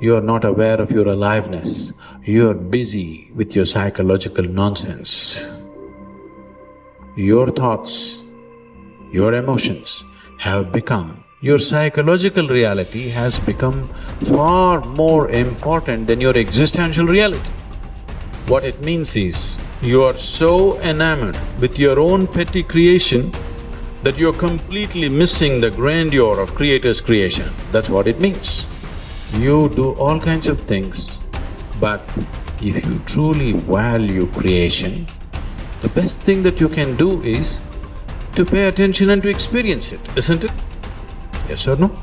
You are not aware of your aliveness. You are busy with your psychological nonsense. Your thoughts, your emotions have become, your psychological reality has become far more important than your existential reality. What it means is, you are so enamored with your own petty creation that you're completely missing the grandeur of Creator's creation. That's what it means. You do all kinds of things, but if you truly value creation, the best thing that you can do is to pay attention and to experience it, isn't it? Yes or no?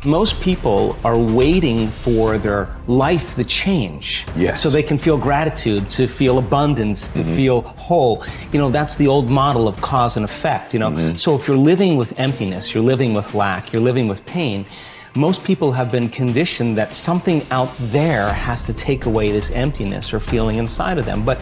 Most people are waiting for their life to change. Yes. So they can feel gratitude, to feel abundance, to feel whole. You know, that's the old model of cause and effect, you know. So if you're living with emptiness, you're living with lack, you're living with pain, most people have been conditioned that something out there has to take away this emptiness or feeling inside of them. But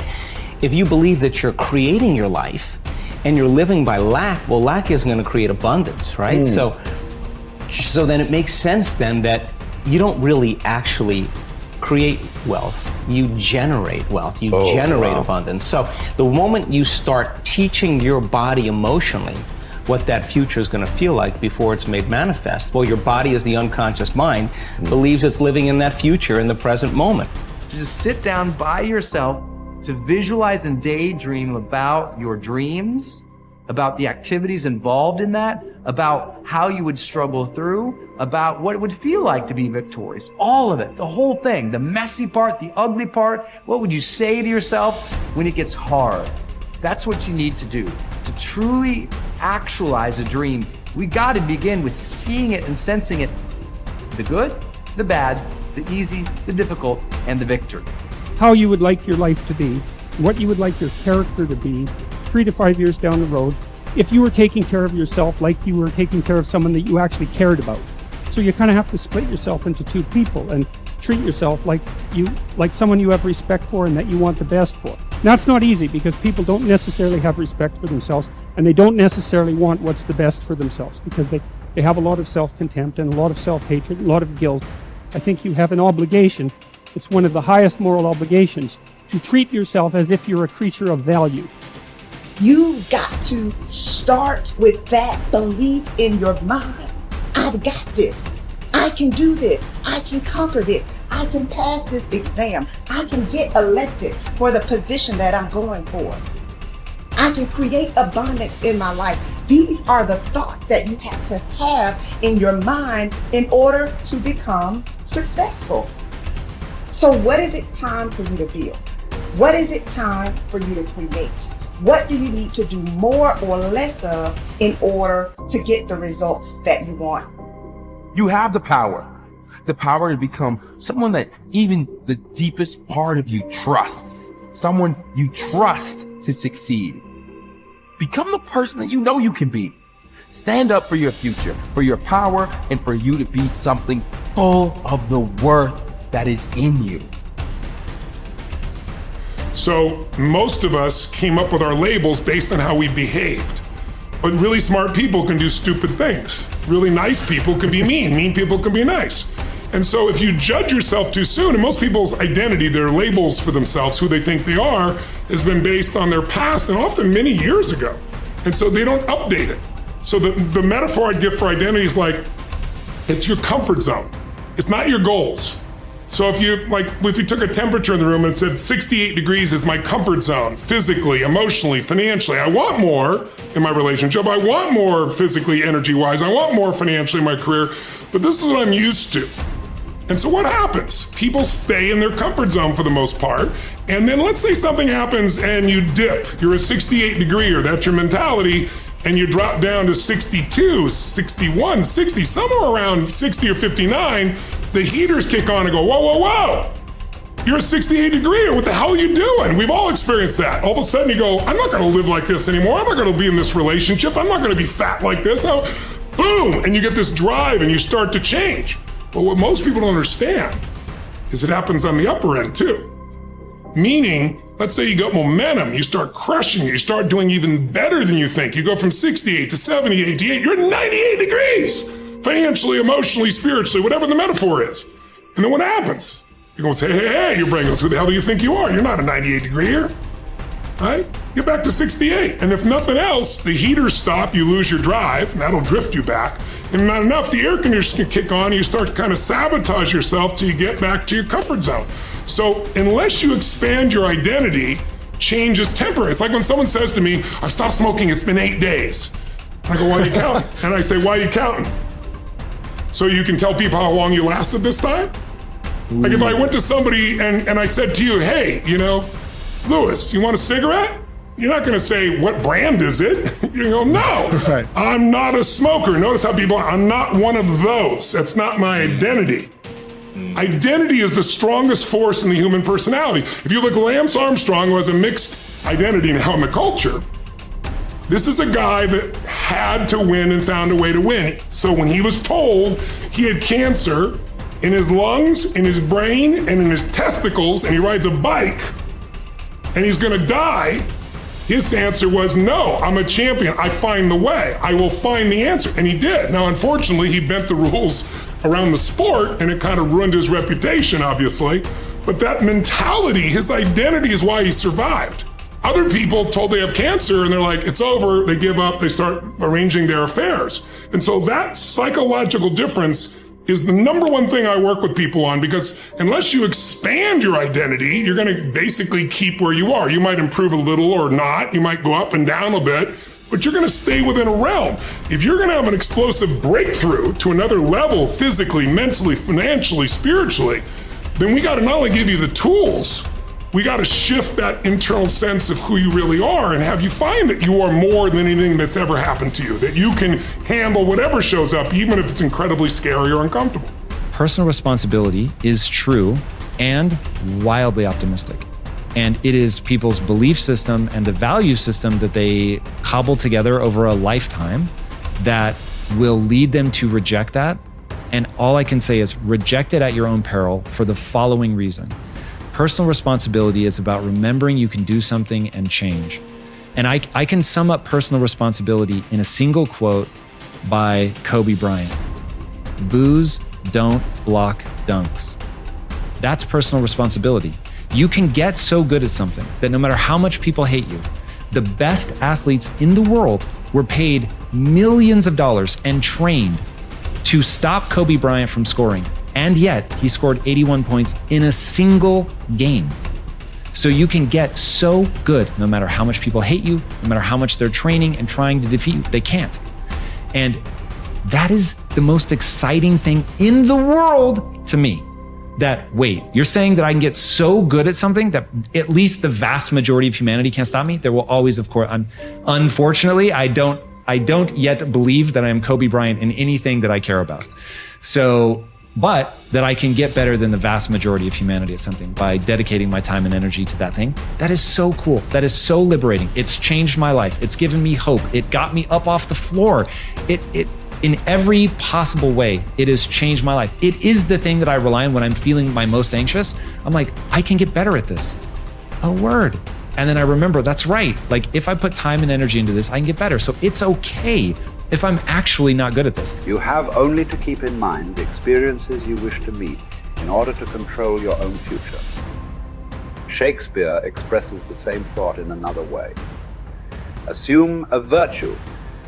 if you believe that you're creating your life and you're living by lack, well, lack isn't going to create abundance, right? So then it makes sense then that you don't really actually create wealth, you generate wealth, you generate abundance. So the moment you start teaching your body emotionally what that future is going to feel like before it's made manifest, well, your body, as the unconscious mind, believes it's living in that future in the present moment. Just sit down by yourself to visualize and daydream about your dreams, about the activities involved in that, about how you would struggle through, about what it would feel like to be victorious. All of it, the whole thing, the messy part, the ugly part. What would you say to yourself when it gets hard? That's what you need to do. To truly actualize a dream, we got to begin with seeing it and sensing it. The good, the bad, the easy, the difficult, and the victory. How you would like your life to be, what you would like your character to be 3 to 5 years down the road, if you were taking care of yourself like you were taking care of someone that you actually cared about. So you kind of have to split yourself into two people and treat yourself like someone you have respect for and that you want the best for. That's not easy because people don't necessarily have respect for themselves and they don't necessarily want what's the best for themselves because they have a lot of self-contempt and a lot of self-hatred, a lot of guilt. I think you have an obligation, it's one of the highest moral obligations, to treat yourself as if you're a creature of value. You got to start with that belief in your mind. I've got this. I can do this. I can conquer this. I can pass this exam. I can get elected for the position that I'm going for. I can create abundance in my life. These are the thoughts that you have to have in your mind in order to become successful. So what is it time for you to feel? What is it time for you to create? What do you need to do more or less of in order to get the results that you want? You have the power to become someone that even the deepest part of you trusts, someone you trust to succeed. Become the person that you know you can be. Stand up for your future, for your power, and for you to be something full of the worth that is in you. So most of us came up with our labels based on how we behaved. But really smart people can do stupid things. Really nice people can be mean. Mean people can be nice. And so if you judge yourself too soon, and most people's identity, their labels for themselves, who they think they are, has been based on their past and often many years ago. And so they don't update it. So the metaphor I'd give for identity is like, it's your comfort zone. It's not your goals. So if you took a temperature in the room and said 68 degrees is my comfort zone, physically, emotionally, financially, I want more in my relationship, I want more physically, energy-wise, I want more financially in my career, but this is what I'm used to. And so what happens? People stay in their comfort zone for the most part, and then let's say something happens and you dip, you're a 68 degree, or that's your mentality, and you drop down to 62, 61, 60, somewhere around 60 or 59, the heaters kick on and go, whoa, whoa, whoa. You're a 68 degree, what the hell are you doing? We've all experienced that. All of a sudden you go, I'm not gonna live like this anymore. I'm not gonna be in this relationship. I'm not gonna be fat like this. Boom, and you get this drive and you start to change. But what most people don't understand is it happens on the upper end too. Meaning, let's say you got momentum, you start crushing it, you start doing even better than you think. You go from 68 to 70, 88, you're at 98 degrees. Financially, emotionally, spiritually, whatever the metaphor is. And then what happens? You're going to say, hey, your brain goes, who the hell do you think you are? You're not a 98 degree here, right? Get back to 68. And if nothing else, the heaters stop, you lose your drive, and that'll drift you back. And not enough, the air conditioner can kick on, and you start to kind of sabotage yourself till you get back to your comfort zone. So unless you expand your identity, change is temporary. It's like when someone says to me, I've stopped smoking, it's been 8 days. I go, why are you counting? And I say, why are you counting? So you can tell people how long you lasted this time? Like if I went to somebody and I said to you, hey, Louis, you want a cigarette? You're not gonna say, what brand is it? You go, no, Right. I'm not a smoker. Notice how people, I'm not one of those. That's not my identity. Identity is the strongest force in the human personality. If you look at Lance Armstrong, who has a mixed identity now in the culture, this is a guy that had to win and found a way to win. So when he was told he had cancer in his lungs, in his brain, and in his testicles, and he rides a bike, and he's gonna die, his answer was, no, I'm a champion. I find the way. I will find the answer. And he did. Now, unfortunately, he bent the rules around the sport, and it kind of ruined his reputation, obviously. But that mentality, his identity is why he survived. Other people told they have cancer and they're like, it's over, they give up, they start arranging their affairs. And so that psychological difference is the number one thing I work with people on, because unless you expand your identity, you're gonna basically keep where you are. You might improve a little or not, you might go up and down a bit, but you're gonna stay within a realm. If you're gonna have an explosive breakthrough to another level, physically, mentally, financially, spiritually, then we gotta not only give you the tools, we got to shift that internal sense of who you really are and have you find that you are more than anything that's ever happened to you, that you can handle whatever shows up, even if it's incredibly scary or uncomfortable. Personal responsibility is true and wildly optimistic. And it is people's belief system and the value system that they cobble together over a lifetime that will lead them to reject that. And all I can say is reject it at your own peril for the following reason. Personal responsibility is about remembering you can do something and change. And I can sum up personal responsibility in a single quote by Kobe Bryant. Boos don't block dunks. That's personal responsibility. You can get so good at something that no matter how much people hate you, the best athletes in the world were paid millions of dollars and trained to stop Kobe Bryant from scoring. And yet he scored 81 points in a single game. So you can get so good no matter how much people hate you, no matter how much they're training and trying to defeat you, they can't. And that is the most exciting thing in the world to me. That, wait, you're saying that I can get so good at something that at least the vast majority of humanity can't stop me? There will always, of course, unfortunately, I don't yet believe that I am Kobe Bryant in anything that I care about. So, but that I can get better than the vast majority of humanity at something by dedicating my time and energy to that thing. That is so cool. That is so liberating. It's changed my life. It's given me hope. It got me up off the floor. It in every possible way, it has changed my life. It is the thing that I rely on when I'm feeling my most anxious. I'm like, I can get better at this. A word. And then I remember, that's right. Like if I put time and energy into this, I can get better. So it's okay if I'm actually not good at this. You have only to keep in mind the experiences you wish to meet in order to control your own future. Shakespeare expresses the same thought in another way. Assume a virtue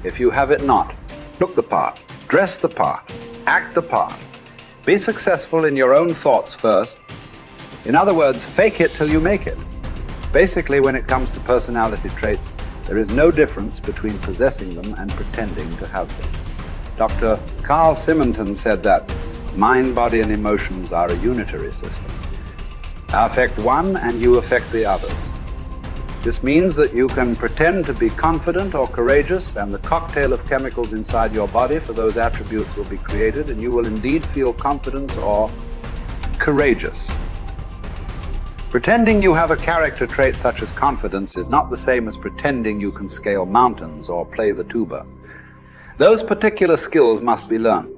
if you have it not. Look the part, dress the part, act the part. Be successful in your own thoughts first. In other words, fake it till you make it. Basically, when it comes to personality traits, there is no difference between possessing them and pretending to have them. Dr. Carl Simonton said that mind, body, and emotions are a unitary system. I affect one and you affect the others. This means that you can pretend to be confident or courageous, and the cocktail of chemicals inside your body for those attributes will be created, and you will indeed feel confidence or courageous. Pretending you have a character trait such as confidence is not the same as pretending you can scale mountains or play the tuba. Those particular skills must be learned.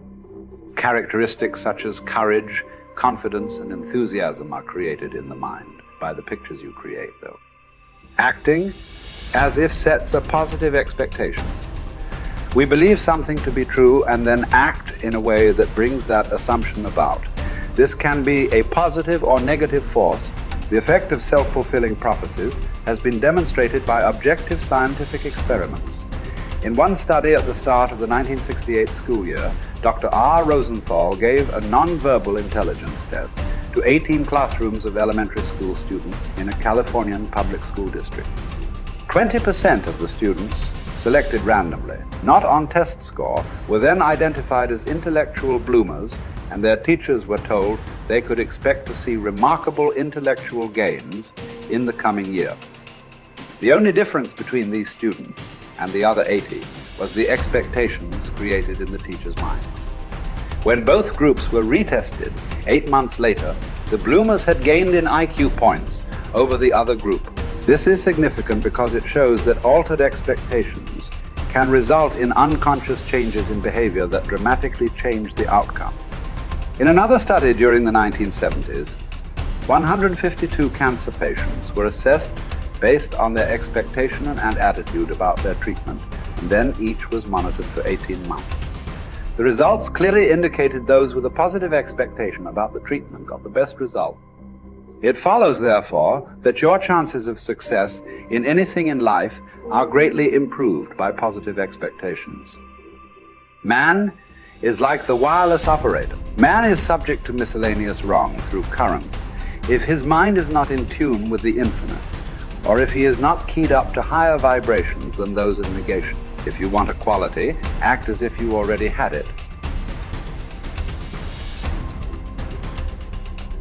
Characteristics such as courage, confidence, and enthusiasm are created in the mind by the pictures you create, though. Acting as if sets a positive expectation. We believe something to be true and then act in a way that brings that assumption about. This can be a positive or negative force. The effect of self-fulfilling prophecies has been demonstrated by objective scientific experiments. In one study at the start of the 1968 school year, Dr. R. Rosenthal gave a non-verbal intelligence test to 18 classrooms of elementary school students in a Californian public school district. 20% of the students, selected randomly, not on test score, were then identified as intellectual bloomers, and their teachers were told they could expect to see remarkable intellectual gains in the coming year. The only difference between these students and the other 80 was the expectations created in the teachers' minds. When both groups were retested 8 months later, the bloomers had gained in IQ points over the other group. This is significant because it shows that altered expectations can result in unconscious changes in behavior that dramatically change the outcome. In another study during the 1970s, 152 cancer patients were assessed based on their expectation and attitude about their treatment, and then each was monitored for 18 months. The results clearly indicated those with a positive expectation about the treatment got the best result. It follows, therefore, that your chances of success in anything in life are greatly improved by positive expectations. Man is like the wireless operator. Man is subject to miscellaneous wrong through currents if his mind is not in tune with the infinite, or if he is not keyed up to higher vibrations than those of negation. If you want a quality, act as if you already had it.